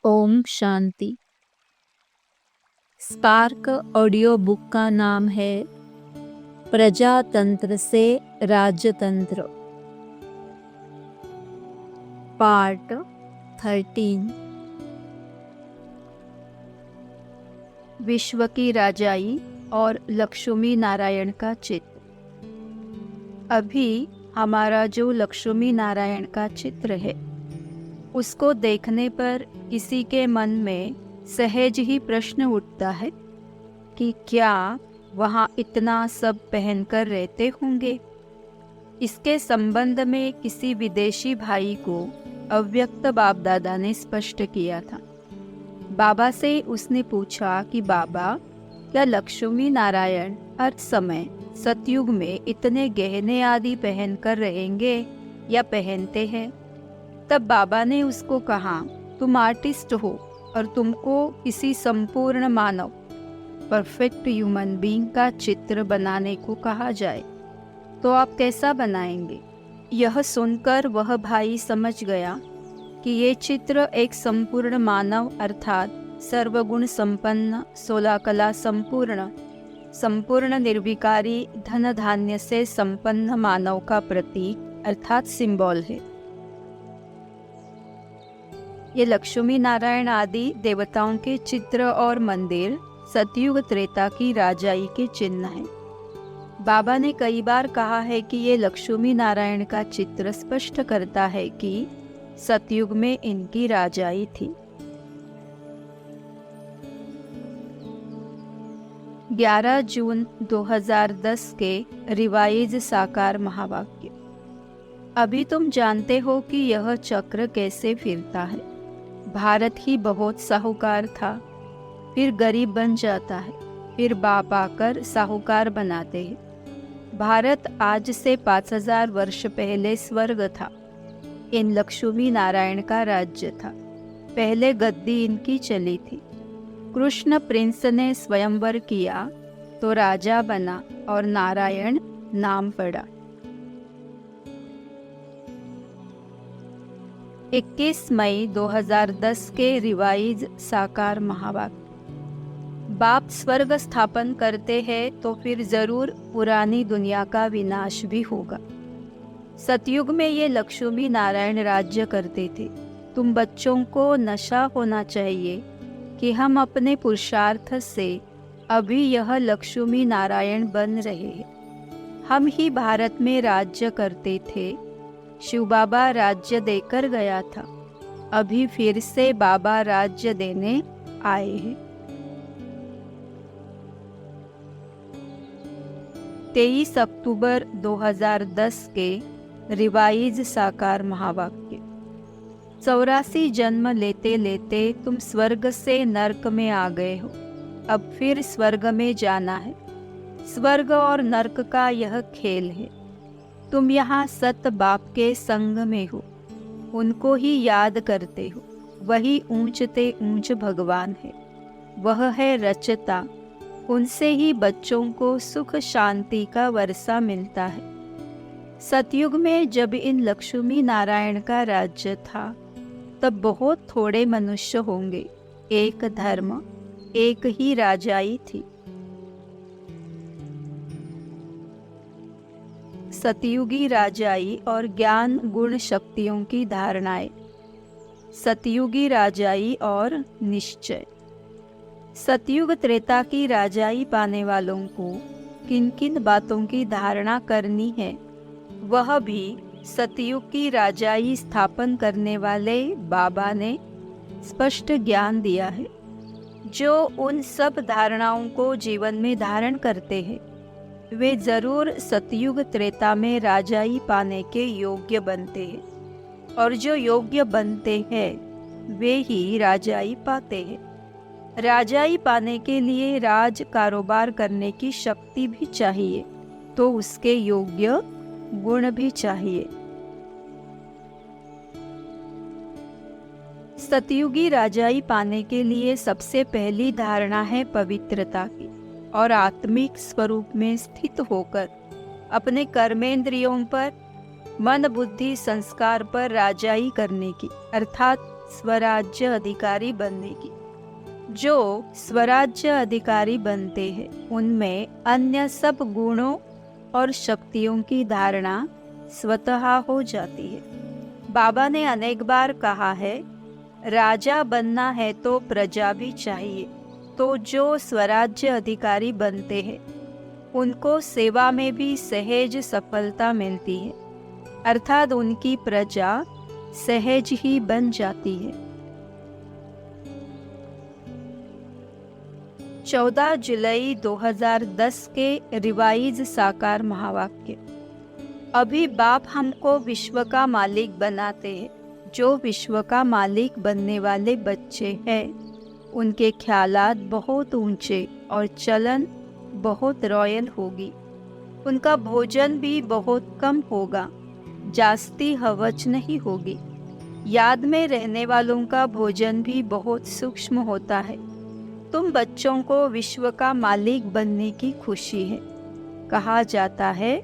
Om Shanti. Spark audio book का नाम है प्रजातंत्र से राजतंत्र, पार्ट 13। विश्व की राजाई और लक्ष्मी नारायण का चित्र। अभी हमारा जो लक्ष्मी नारायण का चित्र है, उसको देखने पर किसी के मन में सहज ही प्रश्न उठता है कि क्या वहाँ इतना सब पहनकर रहते होंगे। इसके संबंध में किसी विदेशी भाई को अव्यक्त बाप दादा ने स्पष्ट किया था। बाबा से उसने पूछा कि बाबा, क्या लक्ष्मी नारायण हर समय सतयुग में इतने गहने आदि पहनकर रहेंगे या पहनते हैं? तब बाबा ने उसको कहा, तुम आर्टिस्ट हो और तुमको किसी संपूर्ण मानव, परफेक्ट ह्यूमन बीइंग का चित्र बनाने को कहा जाए तो आप कैसा बनाएंगे? यह सुनकर वह भाई समझ गया कि ये चित्र एक संपूर्ण मानव अर्थात सर्वगुण संपन्न, 16 कला संपूर्ण निर्विकारी, धन धान्य से संपन्न मानव का प्रतीक अर्थात सिंबल है। ये लक्ष्मी नारायण आदि देवताओं के चित्र और मंदिर सतयुग त्रेता की राजाई के चिन्ह हैं। बाबा ने कई बार कहा है कि ये लक्ष्मी नारायण का चित्र स्पष्ट करता है कि सतयुग में इनकी राजाई थी। 11 जून 2010 के रिवाइज साकार महावाक्य। अभी तुम जानते हो कि यह चक्र कैसे फिरता है। भारत ही बहुत साहूकार था, फिर गरीब बन जाता है, फिर बाप आकर साहूकार बनाते हैं। भारत आज से 5000 वर्ष पहले स्वर्ग था। इन लक्ष्मी नारायण का राज्य था। पहले गद्दी इनकी चली थी। कृष्ण प्रिंस ने स्वयंवर किया तो राजा बना और नारायण नाम पड़ा। 21 मई 2010 के रिवाइज साकार महावाक्य। बाप स्वर्ग स्थापन करते हैं तो फिर जरूर पुरानी दुनिया का विनाश भी होगा। सतयुग में ये लक्ष्मी नारायण राज्य करते थे। तुम बच्चों को नशा होना चाहिए कि हम अपने पुरुषार्थ से अभी यह लक्ष्मी नारायण बन रहे हैं। हम ही भारत में राज्य करते थे। शिव बाबा राज्य देकर गया था, अभी फिर से बाबा राज्य देने आए हैं। 23 अक्टूबर 2010 के रिवाइज साकार महावाक्य। 84 जन्म लेते लेते तुम स्वर्ग से नरक में आ गए हो। अब फिर स्वर्ग में जाना है। स्वर्ग और नरक का यह खेल है। तुम यहाँ सत बाप के संग में हो, उनको ही याद करते हो। वही ऊंचते ऊंच भगवान है, वह है रचता। उनसे ही बच्चों को सुख शांति का वर्षा मिलता है। सतयुग में जब इन लक्ष्मी नारायण का राज्य था, तब बहुत थोड़े मनुष्य होंगे। एक धर्म, एक ही राजाई थी। सतयुगी राजाई और ज्ञान गुण शक्तियों की धारणाएं। सतयुगी राजाई और निश्चय। सतयुग त्रेता की राजाई पाने वालों को किन किन बातों की धारणा करनी है, वह भी सतयुग की राजाई स्थापन करने वाले बाबा ने स्पष्ट ज्ञान दिया है। जो उन सब धारणाओं को जीवन में धारण करते हैं, वे जरूर सतयुग त्रेता में राजाई पाने के योग्य बनते हैं, और जो योग्य बनते हैं वे ही राजाई पाते हैं। राजाई पाने के लिए राज कारोबार करने की शक्ति भी चाहिए, तो उसके योग्य गुण भी चाहिए। सतयुगी राजाई पाने के लिए सबसे पहली धारणा है पवित्रता की और आत्मिक स्वरूप में स्थित होकर अपने कर्मेंद्रियों पर, मन बुद्धि संस्कार पर राजाई करने की, अर्थात स्वराज्य अधिकारी बनने की। जो स्वराज्य अधिकारी बनते हैं उनमें अन्य सब गुणों और शक्तियों की धारणा स्वतः हो जाती है। बाबा ने अनेक बार कहा है, राजा बनना है तो प्रजा भी चाहिए। तो जो स्वराज्य अधिकारी बनते हैं उनको सेवा में भी सहज सफलता मिलती है, अर्थात उनकी प्रजा सहज ही बन जाती है। 14 जुलाई 2010 के रिवाइज साकार महावाक्य। अभी बाप हमको विश्व का मालिक बनाते हैं। जो विश्व का मालिक बनने वाले बच्चे हैं उनके ख्यालात बहुत ऊंचे और चलन बहुत रॉयल होगी। उनका भोजन भी बहुत कम होगा, जास्ती हवच नहीं होगी। याद में रहने वालों का भोजन भी बहुत सूक्ष्म होता है। तुम बच्चों को विश्व का मालिक बनने की खुशी है। कहा जाता है,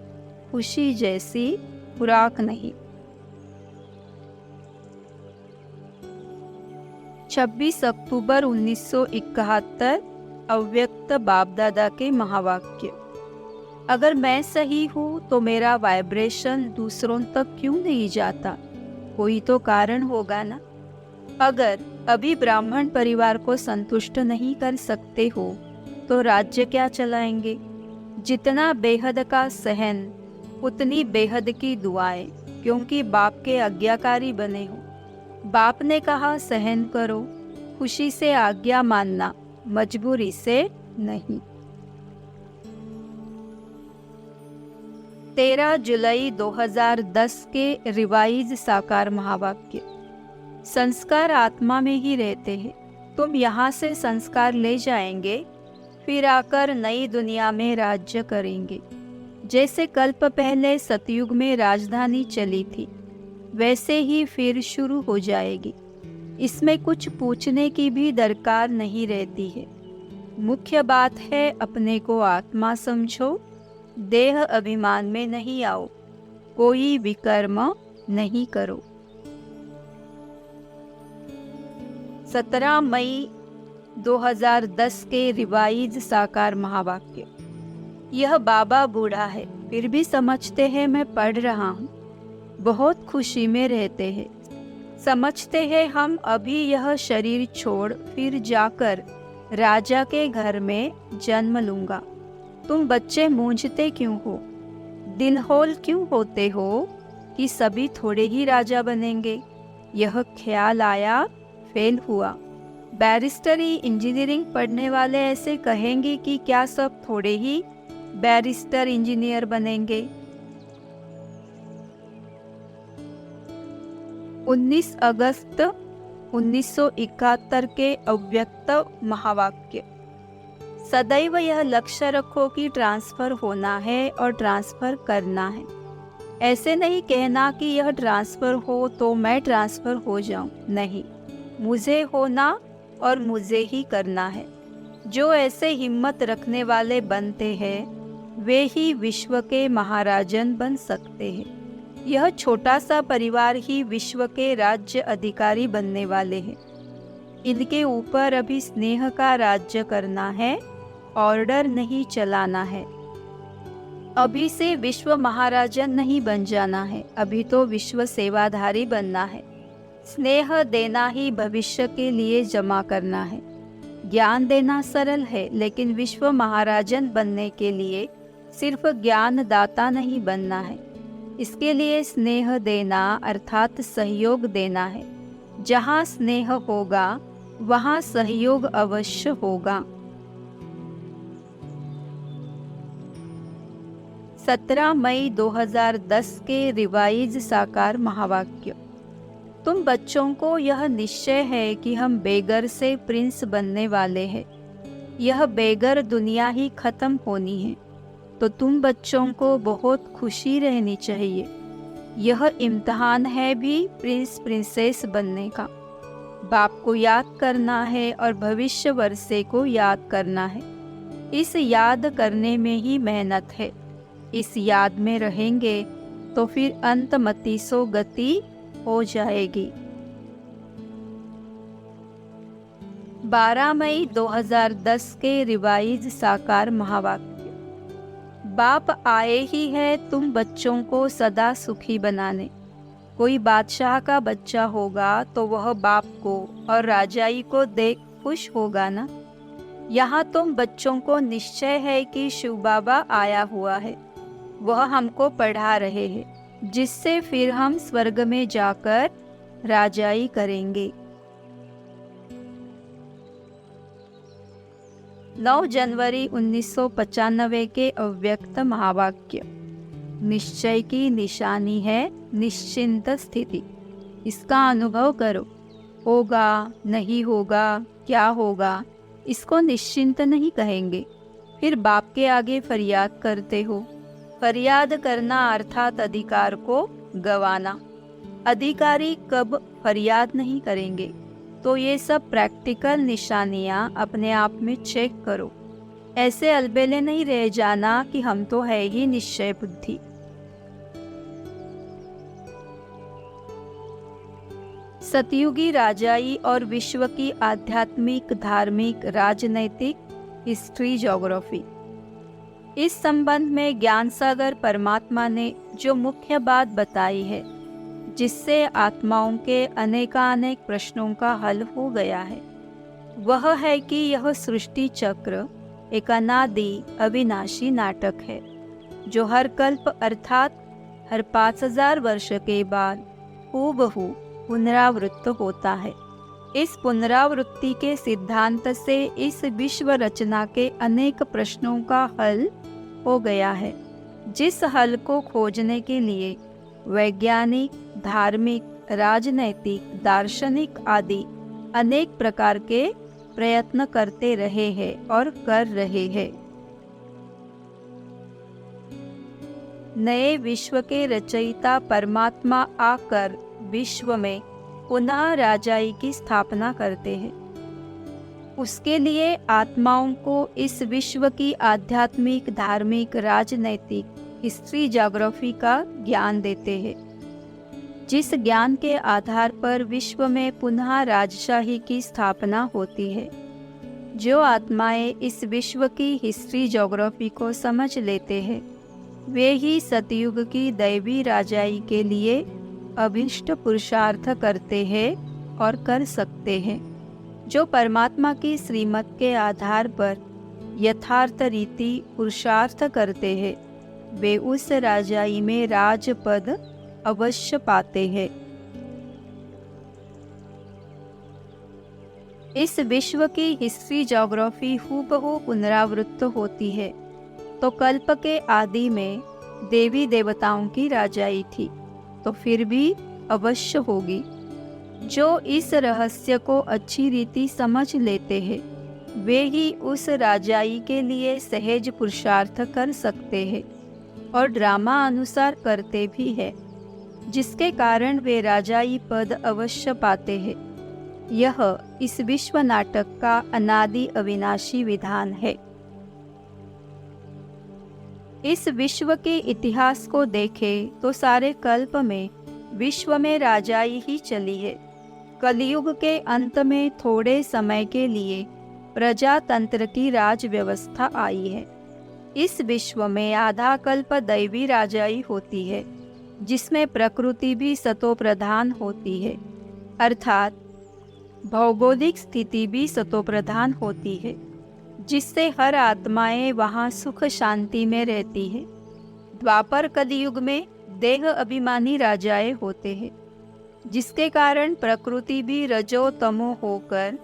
खुशी जैसी खुराक नहीं। 26 अक्टूबर 1971 अव्यक्त बाप दादा के महावाक्य। अगर मैं सही हूँ तो मेरा वाइब्रेशन दूसरों तक क्यों नहीं जाता? कोई तो कारण होगा ना। अगर अभी ब्राह्मण परिवार को संतुष्ट नहीं कर सकते हो तो राज्य क्या चलाएंगे? जितना बेहद का सहन उतनी बेहद की दुआएं, क्योंकि बाप के आज्ञाकारी बने हो। बाप ने कहा सहन करो, खुशी से आज्ञा मानना, मजबूरी से नहीं। 13 जुलाई 2010 के रिवाइज साकार महावाक्य। संस्कार आत्मा में ही रहते हैं। तुम यहाँ से संस्कार ले जाएंगे, फिर आकर नई दुनिया में राज्य करेंगे। जैसे कल्प पहले सतयुग में राजधानी चली थी, वैसे ही फिर शुरू हो जाएगी। इसमें कुछ पूछने की भी दरकार नहीं रहती है। मुख्य बात है अपने को आत्मा समझो, देह अभिमान में नहीं आओ, कोई विकर्म नहीं करो। 17 मई 2010 के रिवाइज साकार महावाक्य। यह बाबा बूढ़ा है, फिर भी समझते हैं मैं पढ़ रहा हूँ। बहुत खुशी में रहते हैं। समझते हैं हम अभी यह शरीर छोड़ फिर जाकर राजा के घर में जन्म लूँगा। तुम बच्चे मूंझते क्यों हो? दिलहोल क्यों होते हो कि सभी थोड़े ही राजा बनेंगे? यह ख्याल आया, फेल हुआ। बैरिस्टरी इंजीनियरिंग पढ़ने वाले ऐसे कहेंगे कि क्या सब थोड़े ही बैरिस्टर इंजीनियर बनेंगे? 19 अगस्त 1971 के अव्यक्त महावाक्य। सदैव यह लक्ष्य रखो कि ट्रांसफर होना है और ट्रांसफर करना है। ऐसे नहीं कहना कि यह ट्रांसफर हो तो मैं ट्रांसफर हो जाऊं। नहीं, मुझे होना और मुझे ही करना है। जो ऐसे हिम्मत रखने वाले बनते हैं वे ही विश्व के महाराजन बन सकते हैं। यह छोटा सा परिवार ही विश्व के राज्य अधिकारी बनने वाले हैं। इनके ऊपर अभी स्नेह का राज्य करना है, ऑर्डर नहीं चलाना है। अभी से विश्व महाराजन नहीं बन जाना है, अभी तो विश्व सेवाधारी बनना है। स्नेह देना ही भविष्य के लिए जमा करना है। ज्ञान देना सरल है, लेकिन विश्व महाराजन बनने के लिए सिर्फ ज्ञान दाता नहीं बनना है। इसके लिए स्नेह देना अर्थात सहयोग देना है। जहाँ स्नेह होगा वहाँ सहयोग अवश्य होगा। 17 मई 2010 के रिवाइज साकार महावाक्य। तुम बच्चों को यह निश्चय है कि हम बेगर से प्रिंस बनने वाले हैं। यह बेगर दुनिया ही खत्म होनी है, तो तुम बच्चों को बहुत खुशी रहनी चाहिए। यह इम्तहान है भी प्रिंस प्रिंसेस बनने का। बाप को याद करना है और भविष्य वर्षे को याद करना है। इस याद करने में ही मेहनत है। इस याद में रहेंगे तो फिर अंतमति सो गति हो जाएगी। 12 मई 2010 के रिवाइज साकार महावाक्य। बाप आए ही है तुम बच्चों को सदा सुखी बनाने। कोई बादशाह का बच्चा होगा तो वह बाप को और राजाई को देख खुश होगा ना। यहाँ तुम बच्चों को निश्चय है कि शिव बाबा आया हुआ है, वह हमको पढ़ा रहे हैं, जिससे फिर हम स्वर्ग में जाकर राजाई करेंगे। 9 जनवरी 1995 के अव्यक्त महावाक्य। निश्चय की निशानी है निश्चिंत स्थिति। इसका अनुभव करो। होगा, नहीं होगा, क्या होगा, इसको निश्चिंत नहीं कहेंगे। फिर बाप के आगे फरियाद करते हो। फरियाद करना अर्थात अधिकार को गंवाना। अधिकारी कब फरियाद नहीं करेंगे? तो ये सब प्रैक्टिकल निशानियां अपने आप में चेक करो। ऐसे अलबेले नहीं रह जाना कि हम तो है ही निश्चय बुद्धि। सतयुगी राजाई और विश्व की आध्यात्मिक, धार्मिक, राजनैतिक हिस्ट्री, ज्योग्राफी। इस संबंध में ज्ञान सागर परमात्मा ने जो मुख्य बात बताई है, जिससे आत्माओं के अनेकानेक प्रश्नों का हल हो गया है, वह है कि यह सृष्टि चक्र एक अनादि अविनाशी नाटक है, जो हर कल्प अर्थात हर 5000 वर्ष के बाद हूबहू पुनरावृत्त होता है। इस पुनरावृत्ति के सिद्धांत से इस विश्व रचना के अनेक प्रश्नों का हल हो गया है, जिस हल को खोजने के लिए वैज्ञानिक, धार्मिक, राजनैतिक, दार्शनिक आदि अनेक प्रकार के प्रयत्न करते रहे हैं और कर रहे हैं। नए विश्व के रचयिता परमात्मा आकर विश्व में पुनः राजाई की स्थापना करते हैं। उसके लिए आत्माओं को इस विश्व की आध्यात्मिक, धार्मिक, राजनैतिक, हिस्ट्री, ज्योग्राफी का ज्ञान देते हैं, जिस ज्ञान के आधार पर विश्व में पुनः राजशाही की स्थापना होती है। जो आत्माएं इस विश्व की हिस्ट्री, ज्योग्राफी को समझ लेते हैं, वे ही सतयुग की दैवी राजाई के लिए अभिष्ट पुरुषार्थ करते हैं और कर सकते हैं। जो परमात्मा की श्रीमत के आधार पर यथार्थ रीति पुरुषार्थ करते हैं, वे उस राजाई में राजपद अवश्य पाते हैं। इस विश्व की हिस्ट्री, ज्योग्राफी हूबहू पुनरावृत्त होती है, तो कल्प के आदि में देवी देवताओं की राजाई थी, तो फिर भी अवश्य होगी। जो इस रहस्य को अच्छी रीति समझ लेते हैं, वे ही उस राजाई के लिए सहज पुरुषार्थ कर सकते हैं और ड्रामा अनुसार करते भी हैं, जिसके कारण वे राजाई पद अवश्य पाते हैं। यह इस विश्व नाटक का अनादि अविनाशी विधान है। इस विश्व के इतिहास को देखें तो सारे कल्प में विश्व में राजाई ही चली है। कलयुग के अंत में थोड़े समय के लिए प्रजातंत्र की राज व्यवस्था आई है। इस विश्व में आधा कल्प दैवी राजाई होती है, जिसमें प्रकृति भी सतो प्रधान होती है, अर्थात भौगोलिक स्थिति भी सतो प्रधान होती है, जिससे हर आत्माएं वहाँ सुख शांति में रहती है। द्वापर कलयुग में देह अभिमानी राजाएं होते हैं, जिसके कारण प्रकृति भी रजो तमो होकर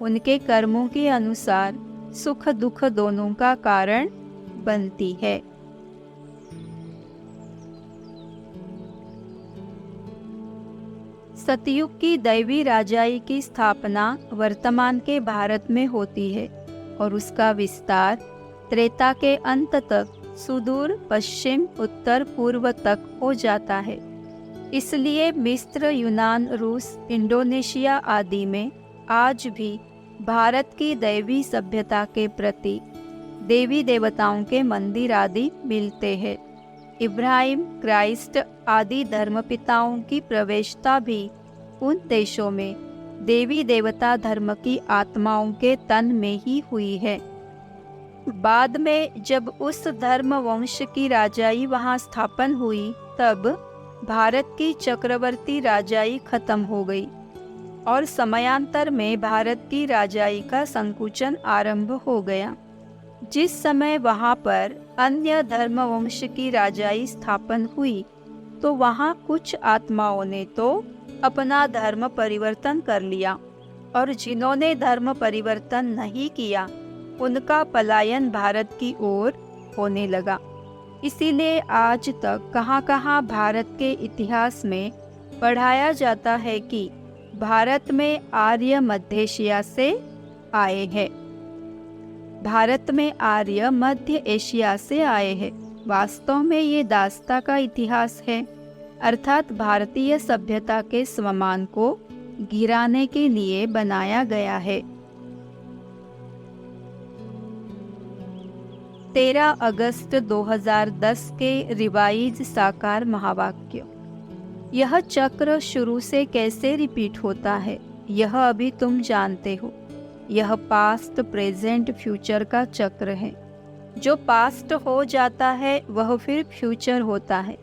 उनके कर्मों के अनुसार सुख दुख दोनों का कारण बनती है। सतयुग की दैवी राजाई की स्थापना वर्तमान के भारत में होती है और उसका विस्तार त्रेता के अंत तक सुदूर पश्चिम, उत्तर, पूर्व तक हो जाता है। इसलिए मिस्र, यूनान, रूस, इंडोनेशिया आदि में आज भी भारत की दैवी सभ्यता के प्रति देवी देवताओं के मंदिर आदि मिलते हैं। इब्राहिम, क्राइस्ट आदि धर्मपिताओं की प्रवेशता भी उन देशों में देवी देवता धर्म की आत्माओं के तन में ही हुई है। बाद में जब उस धर्म वंश की राजाई वहां स्थापन हुई, तब भारत की चक्रवर्ती राजाई खत्म हो गई और समयांतर में भारत की राजाई का संकुचन आरंभ हो गया। जिस समय वहां पर अन्य धर्म वंश की राजाई स्थापन हुई, तो वहां कुछ आत्माओं ने तो अपना धर्म परिवर्तन कर लिया और जिन्होंने धर्म परिवर्तन नहीं किया, उनका पलायन भारत की ओर होने लगा। इसीलिए आज तक कहाँ-कहाँ भारत के इतिहास में पढ़ाया जाता है कि भारत में आर्य मध्य एशिया से आए हैं। भारत में आर्य मध्य एशिया से आए हैं। वास्तव में ये दास्ता का इतिहास है, अर्थात भारतीय सभ्यता के स्वमान को गिराने के लिए बनाया गया है। 13 अगस्त 2010 के रिवाइज साकार महावाक्य। यह चक्र शुरू से कैसे रिपीट होता है, यह अभी तुम जानते हो। यह पास्ट, प्रेजेंट, फ्यूचर का चक्र है। जो पास्ट हो जाता है वह फिर फ्यूचर होता है।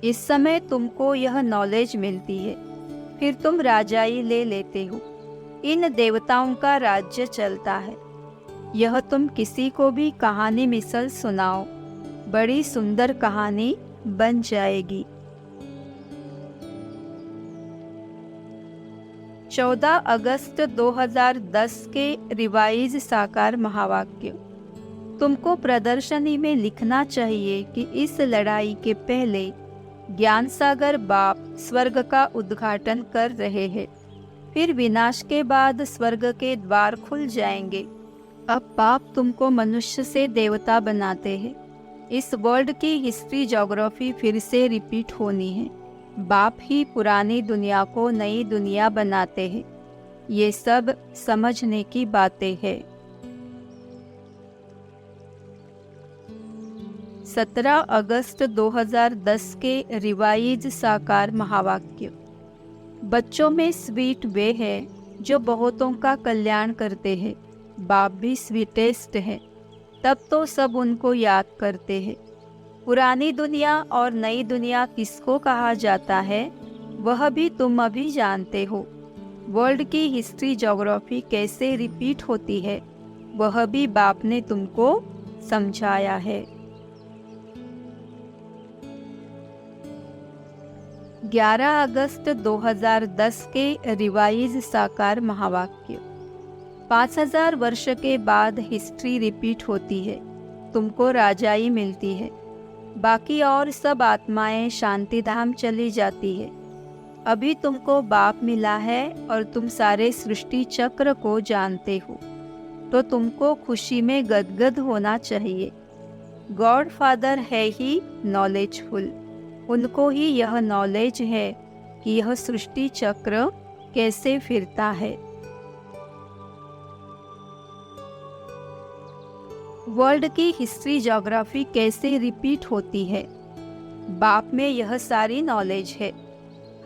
इस समय तुमको यह नॉलेज मिलती है, फिर तुम राजाई ले लेते हो। इन देवताओं का राज्य चलता है। यह तुम किसी को भी कहानी मिसल सुनाओ, बड़ी सुंदर कहानी बन जाएगी। 14 अगस्त 2010 के रिवाइज साकार महावाक्य। तुमको प्रदर्शनी में लिखना चाहिए कि इस लड़ाई के पहले ज्ञान सागर बाप स्वर्ग का उद्घाटन कर रहे हैं, फिर विनाश के बाद स्वर्ग के द्वार खुल जाएंगे। अब बाप तुमको मनुष्य से देवता बनाते हैं। इस वर्ल्ड की हिस्ट्री ज्योग्राफी फिर से रिपीट होनी है। बाप ही पुरानी दुनिया को नई दुनिया बनाते हैं। ये सब समझने की बातें हैं। 17 अगस्त 2010 के रिवाइज साकार महावाक्य। बच्चों में स्वीट वे है जो बहुतों का कल्याण करते हैं। बाप भी स्वीटेस्ट है, तब तो सब उनको याद करते हैं। पुरानी दुनिया और नई दुनिया किसको कहा जाता है, वह भी तुम अभी जानते हो। वर्ल्ड की हिस्ट्री ज्योग्राफी कैसे रिपीट होती है, वह भी बाप ने तुमको समझाया है। 11 अगस्त 2010 के रिवाइज साकार महावाक्य। 5000 वर्ष के बाद हिस्ट्री रिपीट होती है। तुमको राजाई मिलती है, बाकी और सब आत्माएं शांति धाम चली जाती है। अभी तुमको बाप मिला है और तुम सारे सृष्टि चक्र को जानते हो, तो तुमको खुशी में गदगद होना चाहिए। गॉड फादर है ही नॉलेजफुल। उनको ही यह नॉलेज है कि यह सृष्टि चक्र कैसे फिरता है। वर्ल्ड की हिस्ट्री ज्योग्राफी कैसे रिपीट होती है, बाप में यह सारी नॉलेज है।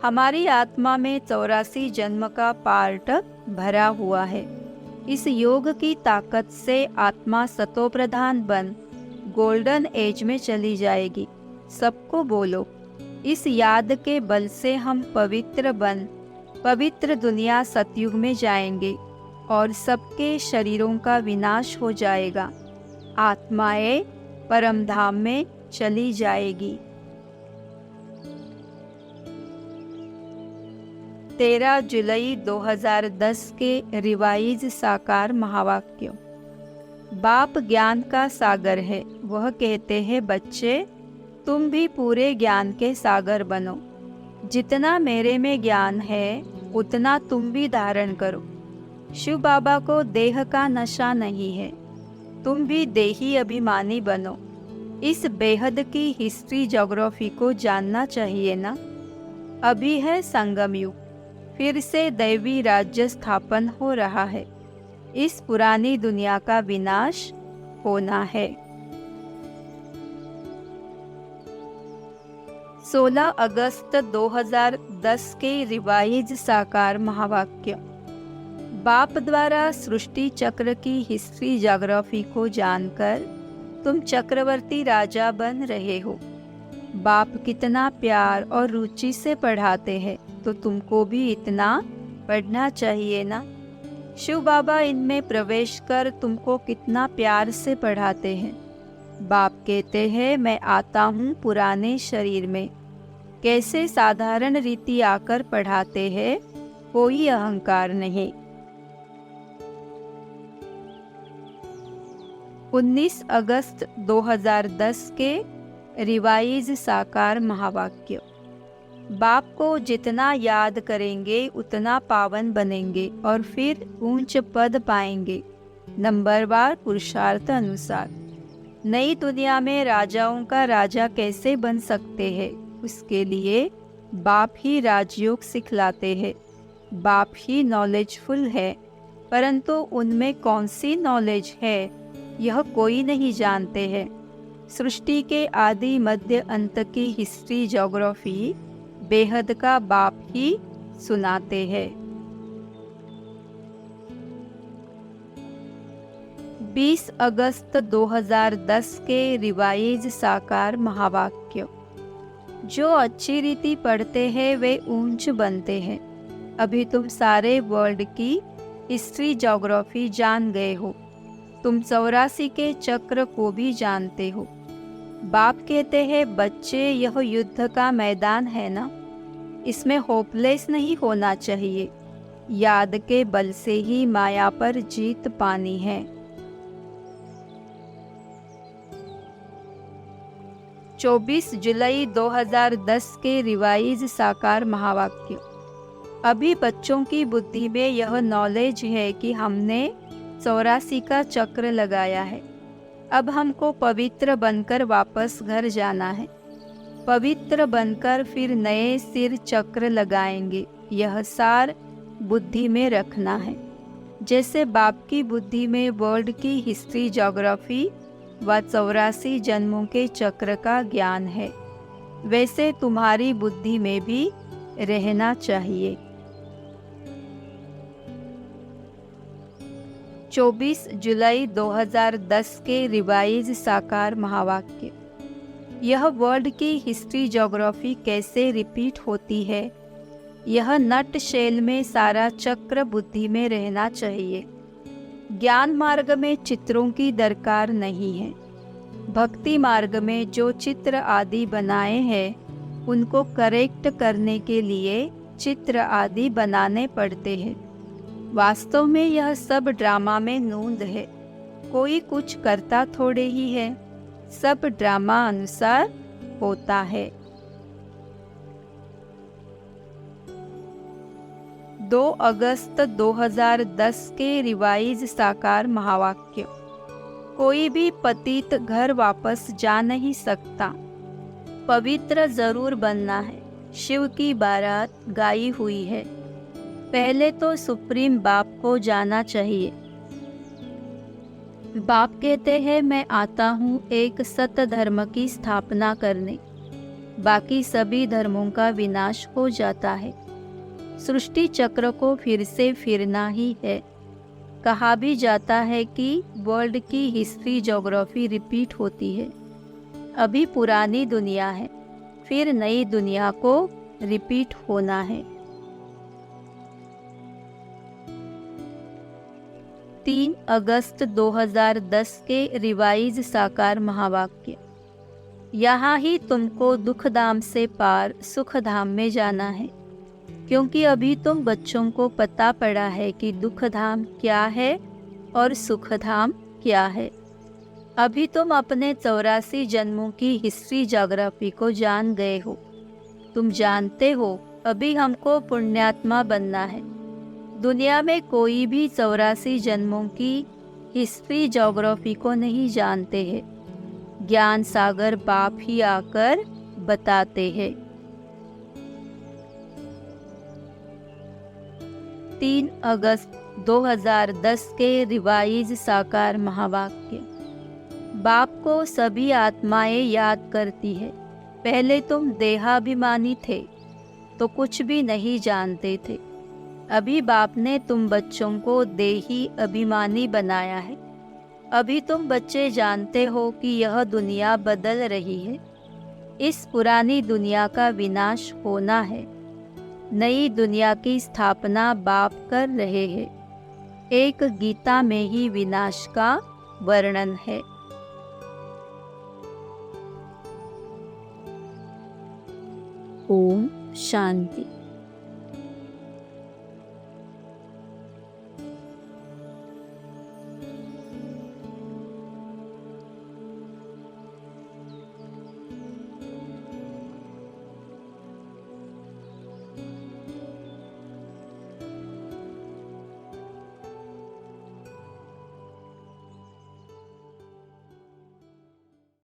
हमारी आत्मा में 84 जन्म का पार्ट भरा हुआ है। इस योग की ताकत से आत्मा सतोप्रधान बन गोल्डन एज में चली जाएगी। सबको बोलो, इस याद के बल से हम पवित्र बन पवित्र दुनिया सतयुग में जाएंगे और सबके शरीरों का विनाश हो जाएगा। आत्माएं परमधाम में चली जाएगी। 13 जुलाई 2010 के रिवाइज साकार महावाक्य। बाप ज्ञान का सागर है। वह कहते हैं, बच्चे तुम भी पूरे ज्ञान के सागर बनो। जितना मेरे में ज्ञान है उतना तुम भी धारण करो। शिव बाबा को देह का नशा नहीं है। तुम भी देही अभिमानी बनो। इस बेहद की हिस्ट्री ज्योग्राफी को जानना चाहिए ना। अभी है संगम युग, फिर से दैवी राज्य स्थापन हो रहा है। इस पुरानी दुनिया का विनाश होना है। 16 अगस्त 2010 के रिवाइज साकार महावाक्य। बाप द्वारा सृष्टि चक्र की हिस्ट्री ज्योग्राफी को जानकर तुम चक्रवर्ती राजा बन रहे हो। बाप कितना प्यार और रुचि से पढ़ाते हैं, तो तुमको भी इतना पढ़ना चाहिए ना। शिव बाबा इनमें प्रवेश कर तुमको कितना प्यार से पढ़ाते हैं। बाप कहते हैं, मैं आता हूँ पुराने शरीर में। कैसे साधारण रीति आकर पढ़ाते हैं, कोई अहंकार नहीं। 19 अगस्त 2010 के रिवाइज साकार महावाक्य। बाप को जितना याद करेंगे उतना पावन बनेंगे और फिर ऊंच पद पाएंगे, नंबरवार पुरुषार्थ अनुसार। नई दुनिया में राजाओं का राजा कैसे बन सकते हैं, उसके लिए बाप ही राजयोग सिखलाते हैं। बाप ही नॉलेजफुल है, परंतु उनमें कौन सी नॉलेज है यह कोई नहीं जानते हैं। सृष्टि के आदि मध्य अंत की हिस्ट्री ज्योग्राफी बेहद का बाप ही सुनाते हैं। 20 अगस्त 2010 के रिवाइज साकार महावाक्य। जो अच्छी रीति पढ़ते हैं वे ऊंच बनते हैं। अभी तुम सारे वर्ल्ड की हिस्ट्री ज्योग्राफी जान गए हो। तुम 84 के चक्र को भी जानते हो। बाप कहते हैं, बच्चे यह युद्ध का मैदान है ना, इसमें होपलेस नहीं होना चाहिए। याद के बल से ही माया पर जीत पानी है। 24 जुलाई 2010 के रिवाइज साकार महावाक्य। अभी बच्चों की बुद्धि में यह नॉलेज है कि हमने 84 का चक्र लगाया है। अब हमको पवित्र बनकर वापस घर जाना है। पवित्र बनकर फिर नए सिर चक्र लगाएंगे। यह सार बुद्धि में रखना है। जैसे बाप की बुद्धि में वर्ल्ड की हिस्ट्री ज्योग्राफी व 84 जन्मों के चक्र का ज्ञान है, वैसे तुम्हारी बुद्धि में भी रहना चाहिए। 24 जुलाई 2010 के रिवाइज साकार महावाक्य। यह वर्ल्ड की हिस्ट्री ज्योग्राफी कैसे रिपीट होती है, यह नट शेल में सारा चक्र बुद्धि में रहना चाहिए। ज्ञान मार्ग में चित्रों की दरकार नहीं है। भक्ति मार्ग में जो चित्र आदि बनाए हैं उनको करेक्ट करने के लिए चित्र आदि बनाने पड़ते हैं। वास्तव में यह सब ड्रामा में नूंद है। कोई कुछ करता थोड़े ही है, सब ड्रामा अनुसार होता है। 2 अगस्त 2010 के रिवाइज साकार महावाक्य। कोई भी पतित घर वापस जा नहीं सकता। पवित्र जरूर बनना है। शिव की बारात गाई हुई है। पहले तो सुप्रीम बाप को जाना चाहिए। बाप कहते हैं, मैं आता हूँ एक सत्य धर्म की स्थापना करने। बाकी सभी धर्मों का विनाश हो जाता है। सृष्टि चक्र को फिर से फिरना ही है। कहा भी जाता है कि वर्ल्ड की हिस्ट्री ज्योग्राफी रिपीट होती है। अभी पुरानी दुनिया है, फिर नई दुनिया को रिपीट होना है। 3 अगस्त 2010 के रिवाइज साकार महावाक्य। यहाँ ही तुमको दुख धाम से पार सुख धाम में जाना है, क्योंकि अभी तुम बच्चों को पता पड़ा है कि दुख धाम क्या है और सुख धाम क्या है। अभी तुम अपने 84 जन्मों की हिस्ट्री ज्योग्राफी को जान गए हो। तुम जानते हो अभी हमको पुण्यात्मा बनना है। दुनिया में कोई भी 84 जन्मों की हिस्ट्री ज्योग्राफी को नहीं जानते हैं। ज्ञान सागर बाप ही आकर बताते हैं। 3 अगस्त 2010 के रिवाइज साकार महावाक्य। बाप को सभी आत्माएं याद करती है। पहले तुम देहाभिमानी थे तो कुछ भी नहीं जानते थे। अभी बाप ने तुम बच्चों को देही अभिमानी बनाया है। अभी तुम बच्चे जानते हो कि यह दुनिया बदल रही है। इस पुरानी दुनिया का विनाश होना है। नई दुनिया की स्थापना बाप कर रहे हैं। एक गीता में ही विनाश का वर्णन है। ओम शांति।